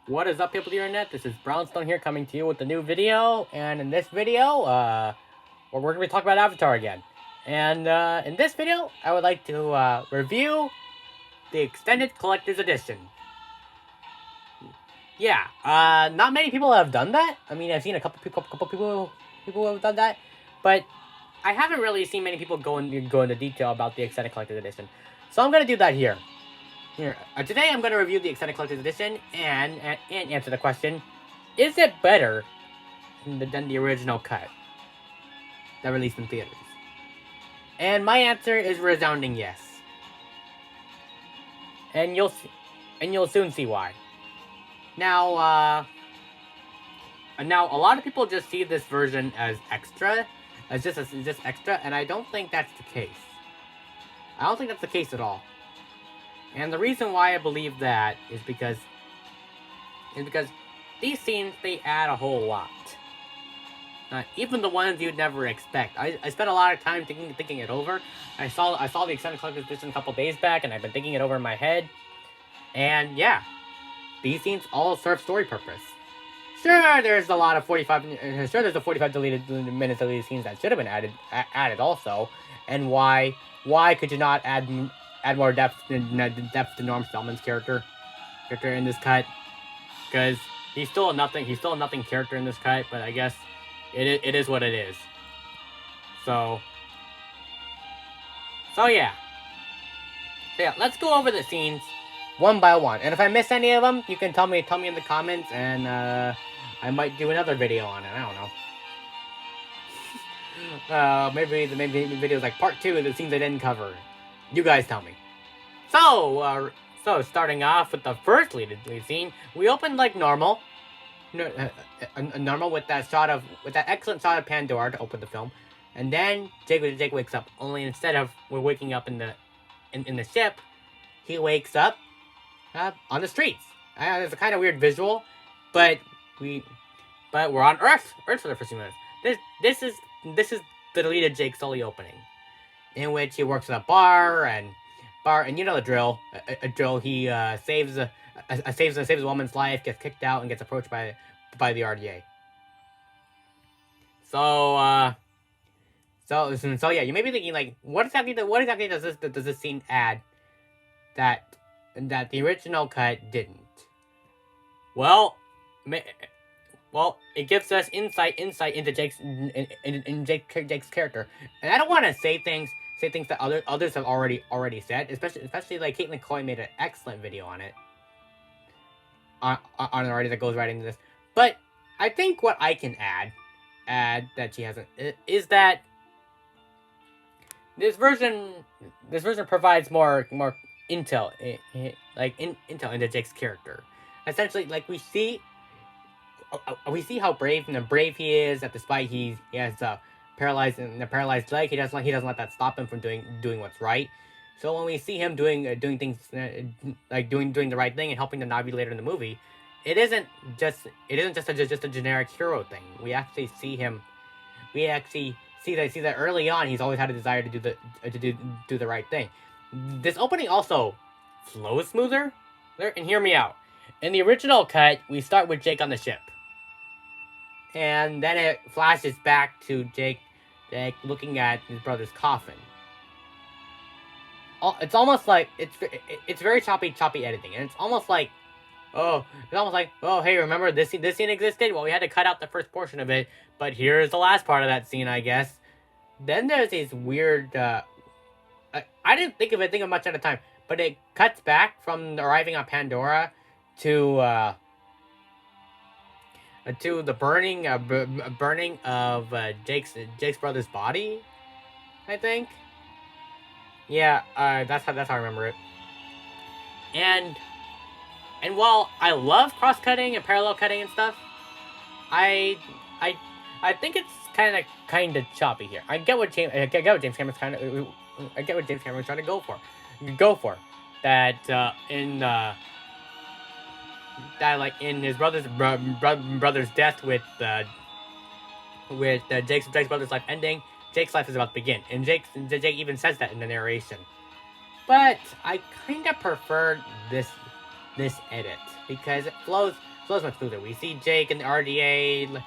What is up, people of the internet? This is Brownstone here, coming to you with a new video. And in this video, we're going to be talking about Avatar again. And in this video, I would like to review the Extended Collector's Edition. Yeah, not many people have done that. I mean, I've seen a couple people who have done that, but I haven't really seen many people go into detail about the Extended Collector's Edition. So I'm going to do that here. Today I'm going to review the Extended Collector's Edition and answer the question, is it better than the original cut that released in theaters? And my answer is resounding yes. And you'll soon see why. Now, a lot of people just see this version as extra, as just extra, and I don't think that's the case. I don't think that's the case at all. And the reason why I believe that is because these scenes, they add a whole lot. Even the ones you'd never expect. I spent a lot of time thinking it over. I saw the Extended Collector's Edition a couple days back, and I've been thinking it over in my head. And yeah, these scenes all serve story purpose. Sure, there's a lot of 45 deleted minutes of these scenes that should have been added also. And why could you not add more depth to Norm Spellman's character in this cut? Because he's still a nothing character in this cut, but I guess it is what it is. So yeah, let's go over the scenes one by one, and if I miss any of them, you can tell me in the comments, and I might do another video on it. I don't know. Maybe videos like part 2 of the scenes I didn't cover. You guys tell me. So starting off with the first lead scene, we open like normal. Normal with that excellent shot of Pandora to open the film, and then Jake wakes up. Only instead of we're waking up in the ship, he wakes up on the streets. It's a kind of weird visual, but we're on Earth for the first few minutes. This is the deleted Jake Sully opening, in which he works at a bar, and you know the drill. A drill. He saves a woman's life, gets kicked out, and gets approached by the RDA. So yeah, you may be thinking like, what exactly does this scene add that the original cut didn't? Well, it gives us insight into Jake's character, and I don't want to say things that others have already said, especially like Caitlin Coy made an excellent video on it on already that goes right into this. But I think what I can add that she hasn't is that this version provides more intel, intel into Jake's character. Essentially, like we see how brave he is. That despite he has a paralyzed leg, he doesn't let that stop him from doing what's right. So when we see him doing things like doing the right thing and helping the Na'vi later in the movie, it isn't just a generic hero thing. We actually see that early on he's always had a desire to do the right thing. This opening also flows smoother. And hear me out. In the original cut, we start with Jake on the ship, and then it flashes back to Jake looking at his brother's coffin. It's almost like it's very choppy editing, and it's almost like, oh, hey, remember this scene existed? Well, we had to cut out the first portion of it, but here's the last part of that scene, I guess. Then there's these weird, I didn't think of much at a time, but it cuts back from arriving on Pandora to the burning of Jake's brother's body, I think. Yeah, that's how I remember it. And while I love cross-cutting and parallel cutting and stuff, I think it's kind of choppy here. I get what James Cameron's trying to go for. That in his brother's death with Jake's brother's life ending, Jake's life is about to begin, and Jake even says that in the narration. But I kind of prefer this edit because it flows much smoother. We see Jake and the RDA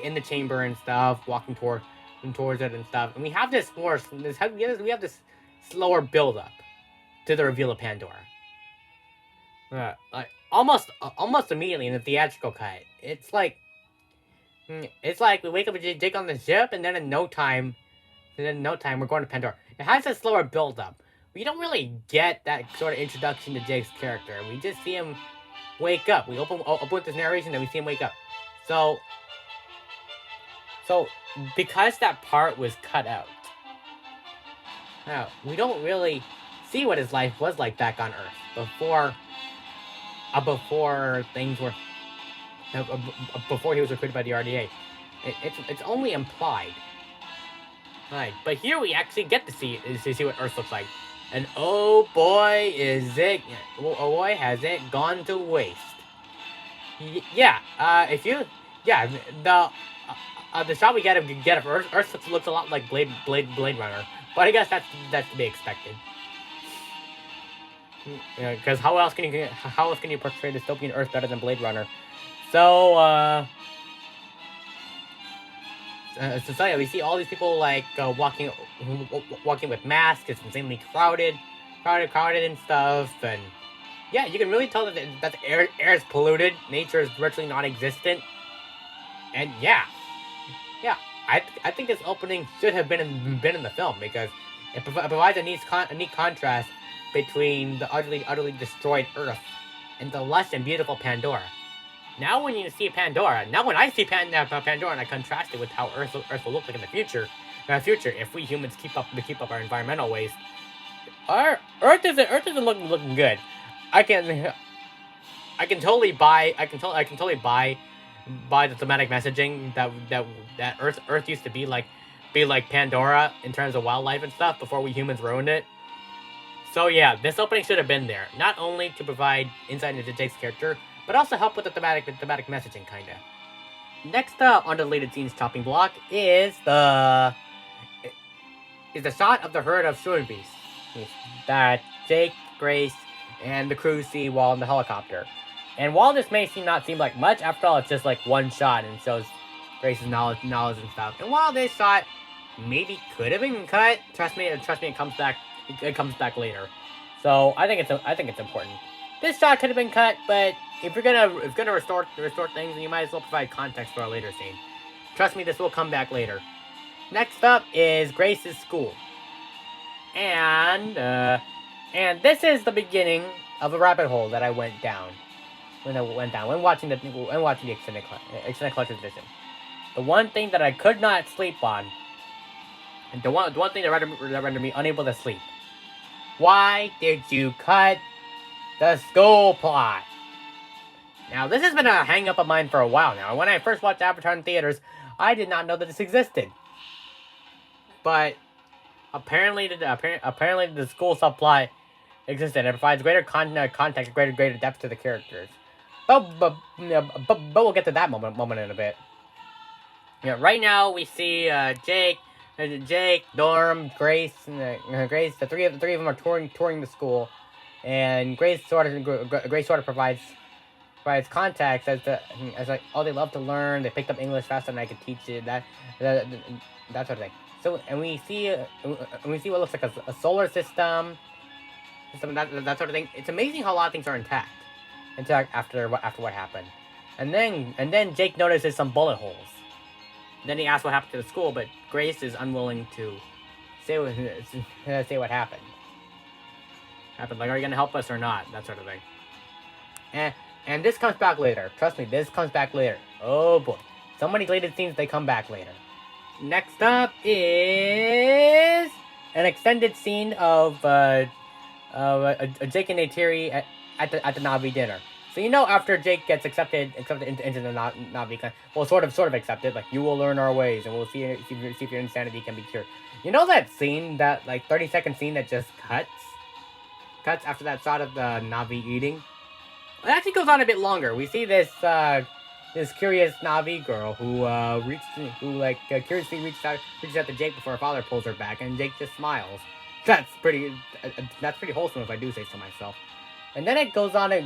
in the chamber and stuff, walking towards it and stuff, and we have this slower build up to the reveal of Pandora. Like almost immediately in the theatrical cut, it's like we wake up with Jake on the ship, and then in no time we're going to Pandora. It has a slower build up. We don't really get that sort of introduction to Jake's character. We just see him wake up. We open with this narration, then we see him wake up. So because that part was cut out, now we don't really see what his life was like back on Earth before things were before he was recruited by the RDA. It's only implied. Right, but here we actually get to see what Earth looks like. And oh boy, has it gone to waste. The shot we get of Earth looks a lot like Blade Runner, but I guess that's to be expected. Because how else can you portray dystopian Earth better than Blade Runner? So yeah, we see all these people like walking with masks. It's insanely crowded and stuff. And yeah, you can really tell that the air is polluted. Nature is virtually non-existent. And yeah, I think this opening should have been in the film because it provides a neat contrast between the utterly destroyed Earth and the lush and beautiful Pandora. Now when I see Pandora and I contrast it with how Earth will look like in the future, if we humans keep up our environmental waste, our Earth isn't looking good. I can totally buy the thematic messaging that Earth used to be like Pandora in terms of wildlife and stuff before we humans ruined it. So yeah, this opening should have been there, not only to provide insight into Jake's character, but also help with the thematic messaging, kinda. Next up on the deleted scenes chopping block is the shot of the herd of sewer beasts that Jake, Grace, and the crew see while in the helicopter. And while this may not seem like much, after all, it's just like one shot and shows Grace's knowledge and stuff. And while this shot maybe could have been cut, trust me, it comes back. It comes back later. So I think it's important. This shot could have been cut, but if you're gonna restore things, then you might as well provide context for a later scene. Trust me, this will come back later. Next up is Grace's school, and this is the beginning of a rabbit hole that I went down when watching the extended collector's edition. The one thing that I could not sleep on, and the one thing that rendered me unable to sleep. Why did you cut the school plot? Now, this has been a hang-up of mine for a while now. When I first watched Avatar in theaters, I did not know that this existed. But apparently the school subplot existed. It provides greater context, greater depth to the characters. But we'll get to that moment in a bit. Yeah, right now we see Jake, Norm, Grace, the three of them are touring the school, and Grace sort of provides context as like, oh, they love to learn, they picked up English faster than I could teach it, that sort of thing. So and we see what looks like a solar system, that sort of thing. It's amazing how a lot of things are intact after what happened, and then Jake notices some bullet holes. Then he asks what happened to the school, but Grace is unwilling to say what happened. Like, are you gonna help us or not? That sort of thing. And this comes back later. Trust me, this comes back later. Oh boy, so many deleted scenes, they come back later. Next up is an extended scene of Jake and Neytiri at the Na'vi dinner. So after Jake gets accepted into the Na'vi clan, well, sort of accepted, like, you will learn our ways, and we'll see if your insanity can be cured. You know that scene, that, like, 30-second scene that just cuts after that shot of the Na'vi eating? It actually goes on a bit longer. We see this curious Na'vi girl who curiously reaches out to Jake before her father pulls her back, and Jake just smiles. That's pretty wholesome, if I do say so myself. And then it goes on to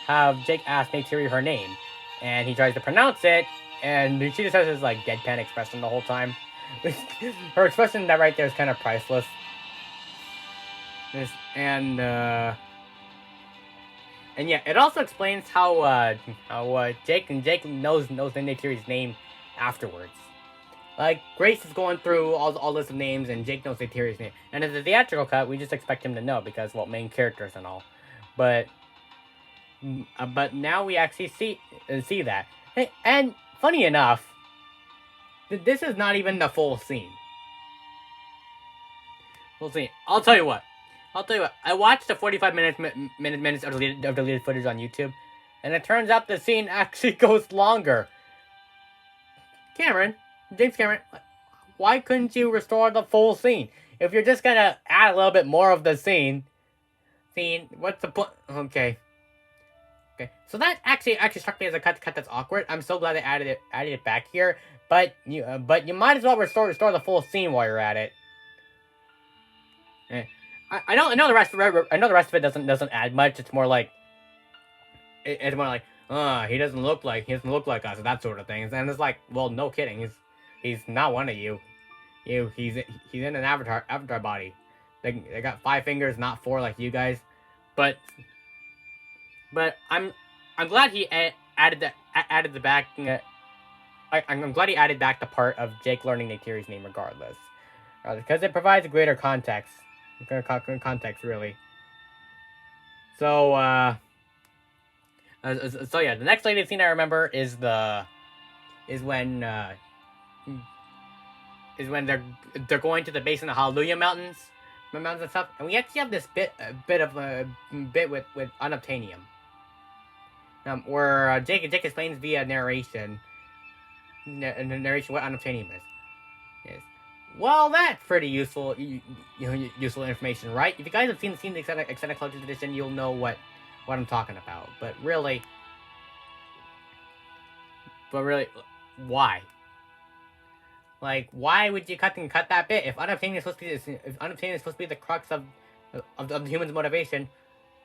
have Jake ask Neytiri her name, and he tries to pronounce it, and she just has this like deadpan expression the whole time. Her expression that right there is kind of priceless. And yeah, it also explains how Jake knows Neytiri's name afterwards. Like, Grace is going through all list of names, and Jake knows Neytiri's name. And in the theatrical cut, we just expect him to know, because, well, main characters and all. But now we actually see that. And, funny enough, this is not even the full scene. We'll see. I'll tell you what. I watched the 45 minutes of deleted footage on YouTube, and it turns out the scene actually goes longer. James Cameron, why couldn't you restore the full scene? If you're just gonna add a little bit more of the scene, what's the point? Okay. So that actually struck me as a cut that's awkward. I'm so glad they added it back here. But you might as well restore the full scene while you're at it. I know the rest of it doesn't add much. It's more like he doesn't look like us, that sort of thing. And it's like, well, no kidding. He's not one of you. He's in an avatar body. They got 5 fingers, not 4 like you guys. But I'm glad he added the back. I'm glad he added back the part of Jake learning Neytiri's name regardless, because it provides a greater context. Really. So yeah, the next deleted scene I remember is when they're going to the base in the Hallelujah Mountains and stuff, and we actually have this bit with unobtainium, where Jake explains via narration what unobtainium is. Yes. Well, that's pretty useful information, right? If you guys have seen the extended collector's edition, you'll know what I'm talking about. But really, why? Like, why would you cut that bit if unobtainium is supposed to be the crux of the human's motivation?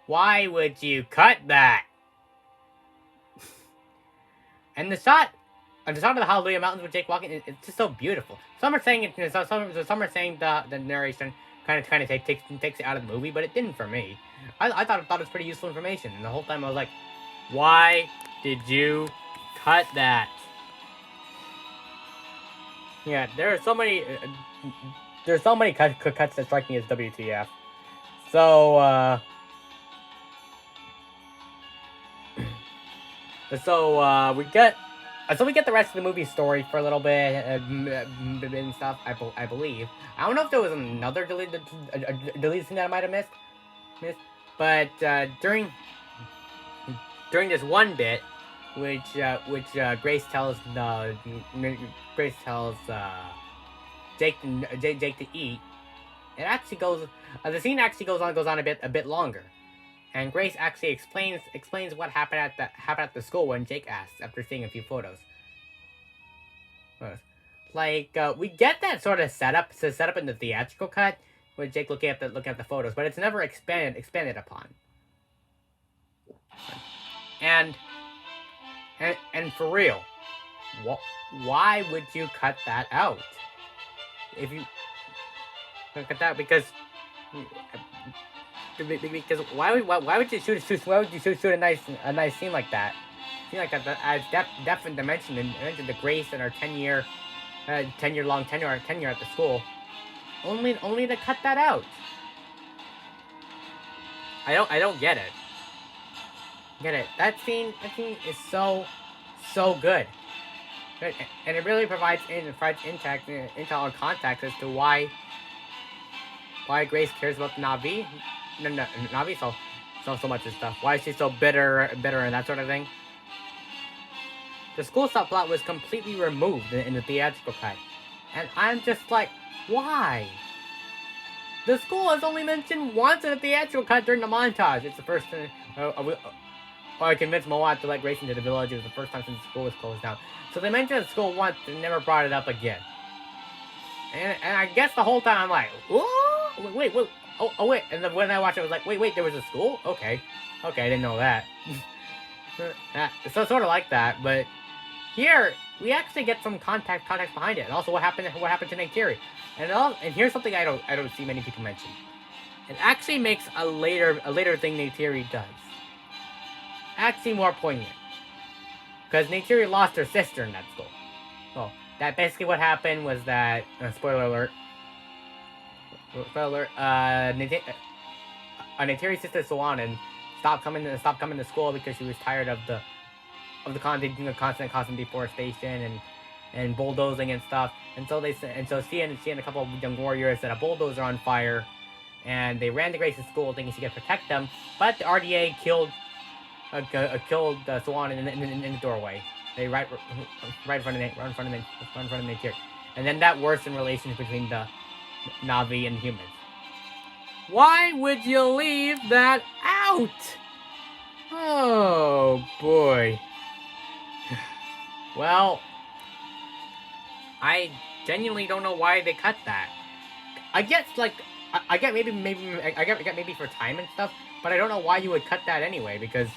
Why would you cut that? And the shot of the Hallelujah Mountains with Jake walking, it's just so beautiful. Some are saying the narration kind of takes it out of the movie, but it didn't for me. I thought it was pretty useful information, and the whole time I was like, why did you cut that? Yeah, there are so many cuts that strike me as WTF. So we get the rest of the movie story for a little bit and stuff. I believe. I don't know if there was another deleted scene that I might have missed. But during this one bit, which Grace tells Jake to eat, it actually goes. The scene actually goes on a bit longer. And Grace actually explains what happened at the school when Jake asks after seeing a few photos. Like, we get that sort of setup in the theatrical cut with Jake looking at the photos, but it's never expanded upon. And for real, why would you cut that out? If you cut that, because why would you shoot a nice scene like that? That adds depth and dimension into Grace and our 10-year long tenure at the school, only to cut that out. I don't get it. That scene is so good, and it really provides intel and context as to why Grace cares about Na'vi. Na'vi so much and stuff. Why is she so bitter and that sort of thing? The school subplot was completely removed in the theatrical cut, and I'm just like, why? The school is only mentioned once in the theatrical cut during the montage. It's the first time. I convinced Mawat to let Grace into the village. It was the first time since the school was closed down. So they mentioned the school once and never brought it up again. And I guess the whole time I'm like, whoa, wait, oh wait, and then when I watched it, I was like, wait, there was a school? Okay, I didn't know that. So sort of like that, but here we actually get some context behind it, and also what happened to Neytiri, and here's something I don't see many people mention. It actually makes a later thing Neytiri does actually more poignant, because Neytiri lost her sister in that school. So that basically what happened was that spoiler alert. Neytiri's sister Suwanen stopped coming to school because she was tired of the constant deforestation and bulldozing and stuff. And so she and a couple of young warriors set a bulldozer on fire, and they ran to Grace's school thinking she could protect them. But the RDA killed Suwanen in the doorway. They right in front of Neytiri, and then that worsened relations between the Na'vi and humans. Why would you leave that out? Oh boy. Well, I genuinely don't know why they cut that. I get maybe for time and stuff, but I don't know why you would cut that anyway, because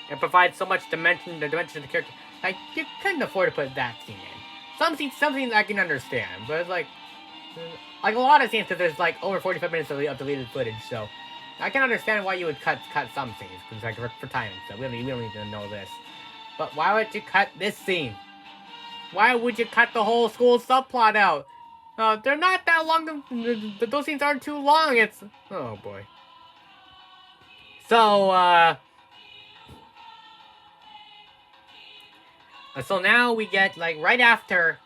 it provides so much dimension to the character. Like, you couldn't afford to put that scene in. Some scenes I can understand, but it's like a lot of scenes, because there's like over 45 minutes of deleted footage, so I can understand why you would cut some scenes, because like for time and stuff. We don't need to know this. But why would you cut this scene? Why would you cut the whole school subplot out? They're not that long. Those scenes aren't too long. It's oh boy. So now we get like right after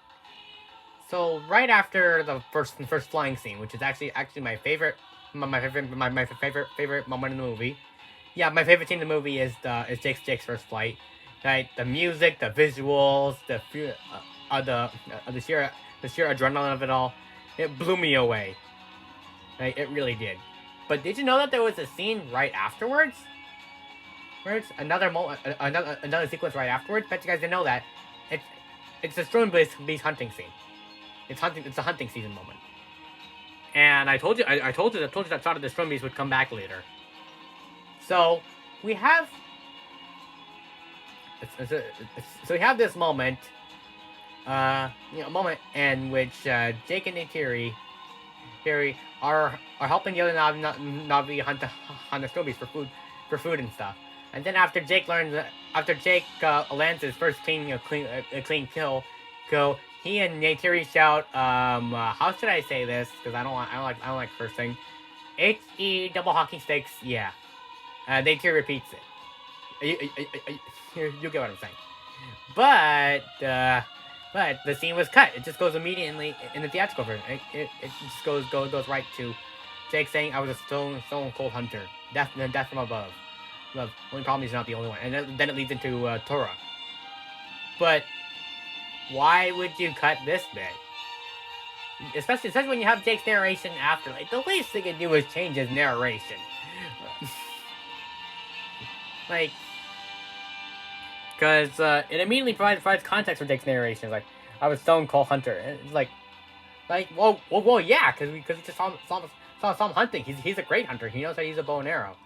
the first flying scene, which is actually my favorite moment in the movie. Yeah, my favorite scene in the movie is Jake's first flight. Right, the music, the visuals, the sheer adrenaline of it all, it blew me away. Right, it really did. But did you know that there was a scene right afterwards? Another sequence right afterwards. Bet you guys didn't know that. It's a Strone Beast hunting scene. It's a hunting season moment. And I told you that shot of the Strone Beast would come back later. So we have this moment, moment in which Jake and Neytiri are helping the other Na'vi hunt the Strone Beast for food and stuff. And then after Jake lands his first clean kill, he and Neytiri shout, how should I say this? Because I don't like cursing. HE double hockey sticks, yeah. Neytiri repeats it. You get what I'm saying. But the scene was cut. It just goes immediately in the theatrical version. It just goes right to Jake saying, "I was a stone cold hunter, death from above." The only problem is he's not the only one, and then it leads into Torah. But why would you cut this bit? Especially when you have Jake's narration after. Like, the least they can do is change his narration. Like, because it immediately provides context for Jake's narration. Like, I was Stone Cold Hunter. And it's like, well, yeah, because we just saw him hunting. He's a great hunter. He knows how to use a bow and arrow.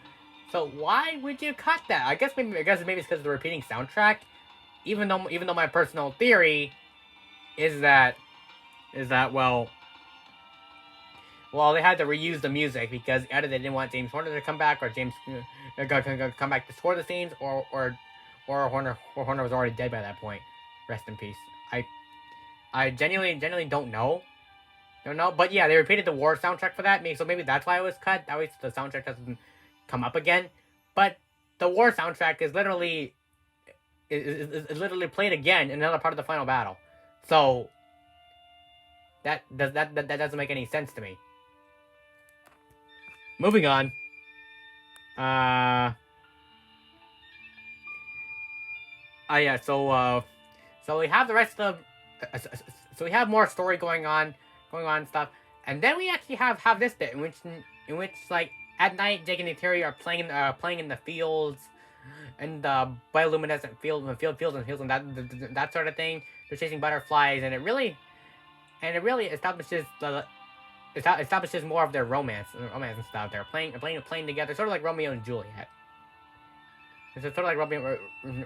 So why would you cut that? I guess maybe it's because of the repeating soundtrack. Even though my personal theory is that well, they had to reuse the music because either they didn't want James Horner to come back, or James come back to score the scenes, or Horner was already dead by that point. Rest in peace. I genuinely don't know. But yeah, they repeated the war soundtrack for that. So maybe that's why it was cut. That way the soundtrack doesn't come up again. But the war soundtrack is literally played again in another part of the final battle. So that doesn't make any sense to me. Moving on. So we have the rest of so we have more story going on and stuff, and then we actually have this bit in which like at night Jake and Neytiri are playing in the fields and bioluminescent fields and that sort of thing. They're chasing butterflies, and it really establishes establishes more of their romance and stuff. They're playing together, sort of like Romeo and Juliet. It's sort of like Romeo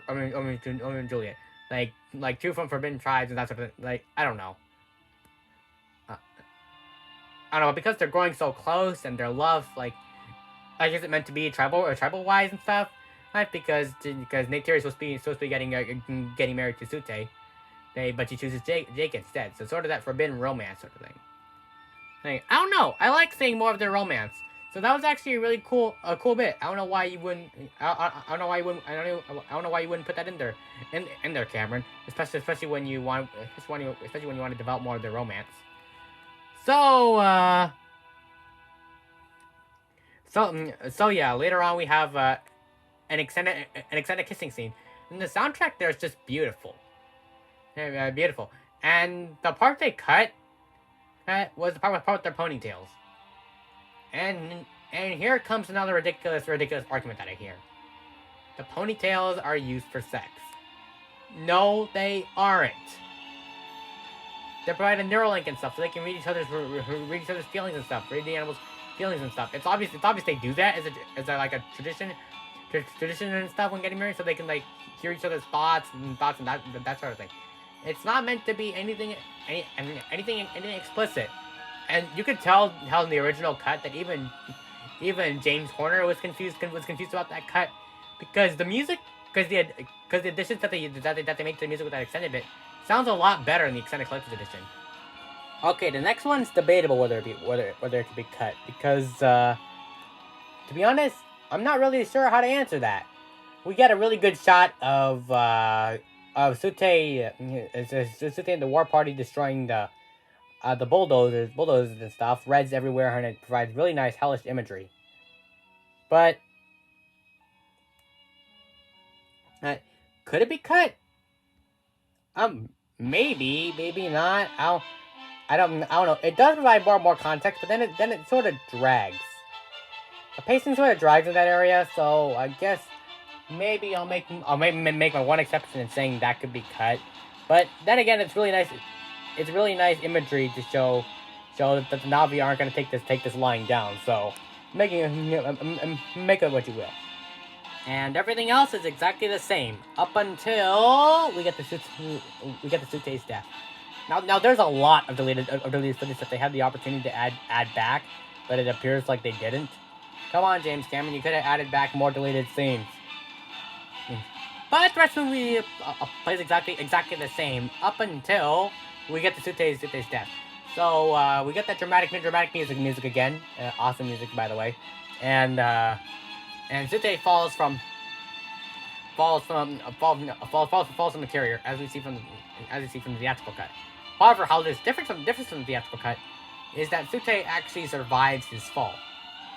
and Juliet, like two from forbidden tribes and that sort of thing. Like I don't know. I don't know, because they're growing so close and their love, like, I guess it meant to be tribal wise and stuff. Not because Neytiri is supposed to be getting married to Sute, but she chooses Jake instead. So sort of that forbidden romance sort of thing. Like, I don't know. I like seeing more of their romance. So that was actually a really cool bit. I don't know why you wouldn't. I don't know why you wouldn't. I don't know why you wouldn't put that in there, Cameron. Especially when you want to develop more of their romance. So yeah. Later on, we have an extended kissing scene, and the soundtrack there is just beautiful, beautiful. And the part they cut was the part with their ponytails. And here comes another ridiculous argument that I hear. The ponytails are used for sex. No, they aren't. They provide a neural link and stuff, so they can read each other's feelings and stuff, read the animals' feelings and stuff. It's obvious they do that as like a tradition and stuff when getting married, so they can like hear each other's thoughts and that sort of thing. It's not meant to be anything explicit. And you could tell how in the original cut that even James Horner was confused about that cut, because the additions that they make to the music with that extended bit sounds a lot better in the extended collector's edition. Okay, the next one's debatable whether it could be cut, because to be honest, I'm not really sure how to answer that. We get a really good shot of Sute and the war party destroying the bulldozers and stuff, reds everywhere, and it provides really nice hellish imagery. But could it be cut? Maybe not. I don't know. It does provide more context, but then it sort of drags. The pacing sort of drags in that area, so I guess maybe I'll make my one exception in saying that could be cut. But then again, it's really nice. It's really nice imagery to show that the Na'vi aren't going to take this lying down. So make it what you will. And everything else is exactly the same up until we get the Sute's death. Now there's a lot of deleted footage that they had the opportunity to add back, but it appears like they didn't. Come on, James Cameron, you could have added back more deleted scenes. But the rest of the movie plays exactly the same up until we get the Sute's death. So we get that dramatic music again. Awesome music, by the way. And Sute falls from the carrier, as we see from the theatrical cut. However, how this different from the theatrical cut is that Sute actually survives his fall.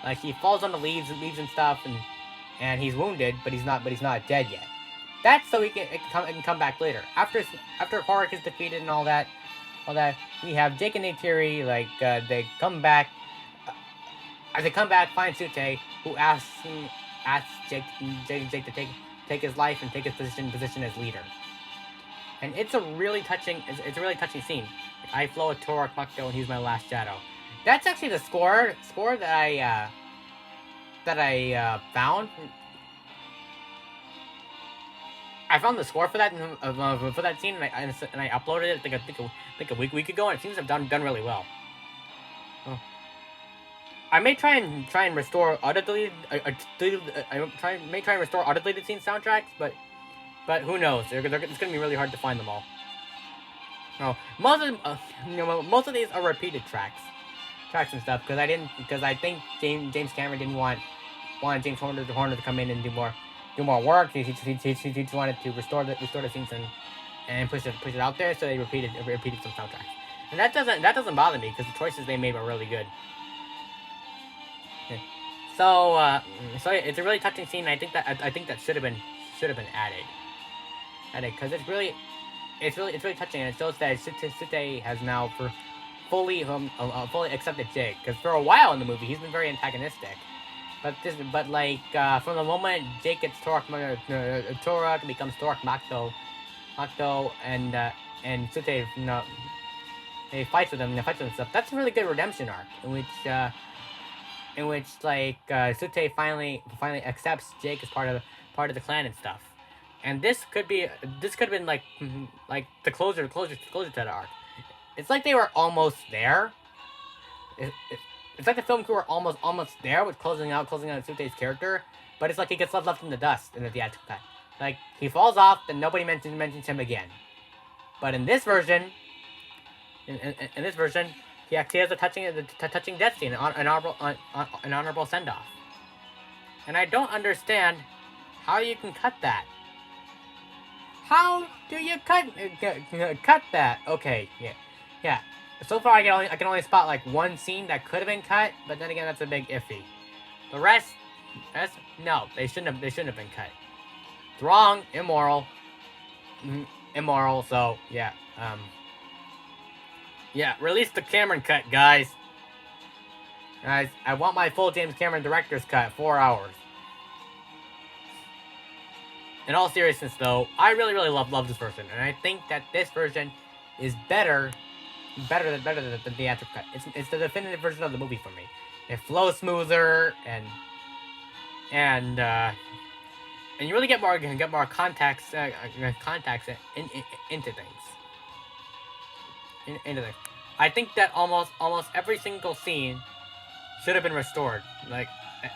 Like, he falls on the leaves and stuff, and he's wounded, but he's not dead yet. That's so it can come back later. After Horik is defeated and all that, we have Jake and Neytiri, they come back. As they come back, find Sute, who asks Jake to take his life and take his position as leader. And it's a really touching scene. Like, I flow a Torok Makto and he's my last shadow. That's actually the score that I found. I found the score for that scene and I uploaded it I think a week ago, and it seems to have done really well. Oh. I may try and restore other deleted scene soundtracks, but who knows? It's gonna be really hard to find them all. No, most of these are repeated tracks and stuff, because I think James Cameron didn't want James Horner to come in and do more work. He just wanted to restore the scenes and push it out there, so they repeated some soundtracks. And that doesn't bother me, because the choices they made were really good. Okay. So it's a really touching scene. And I think that should have been added, because it's really touching, and it shows that Sute has now fully accepted Jake, because for a while in the movie he's been very antagonistic. But from the moment Jake gets Torok becomes Torok Makto, and Sute he fights with them and stuff. That's a really good redemption arc in which like Sute finally accepts Jake as part of the clan and stuff. And this could have been like the closure to the arc. It's like they were almost there. It's like the film crew were almost there with closing out Sute's character, but it's like he gets left in the dust in the theatrical cut. Like he falls off, then nobody mentions him again. But in this version, he actually has a touching death scene, an honorable send off. And I don't understand how you can cut that. How do you cut that? Okay, yeah. So far, I can only spot like one scene that could have been cut, but then again, that's a big iffy. The rest, no, they shouldn't have been cut. It's wrong, immoral. So yeah, yeah, release the Cameron cut, guys. Guys, I want my full James Cameron director's cut, 4 hours. In all seriousness, though, I really love this version, and I think that this version is better than the theatrical cut. It's the definitive version of the movie for me. It flows smoother, and you really get more context into things. Into things. I think that almost every single scene should have been restored. Like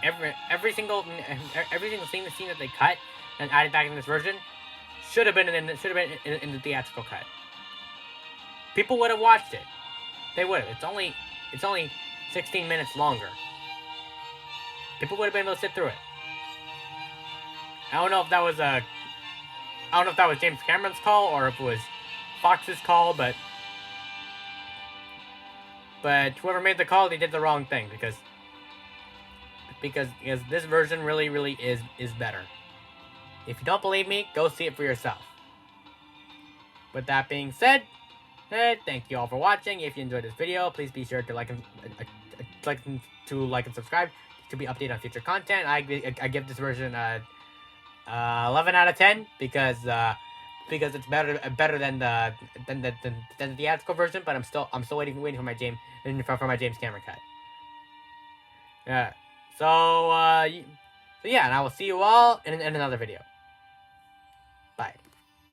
every single scene that they cut and added back in this version should have been in the theatrical cut. People would have watched it. They would have. It's only 16 minutes longer. People would have been able to sit through it. I don't know if that was James Cameron's call or if it was Fox's call, but whoever made the call, they did the wrong thing because this version really is better. If you don't believe me, go see it for yourself. With that being said, thank you all for watching. If you enjoyed this video, please be sure to like and subscribe to be updated on future content. I give this version 11 out of 10 because it's better than the theatrical version. But I'm still waiting for my James Cameron cut. Yeah. So yeah, and I will see you all in another video.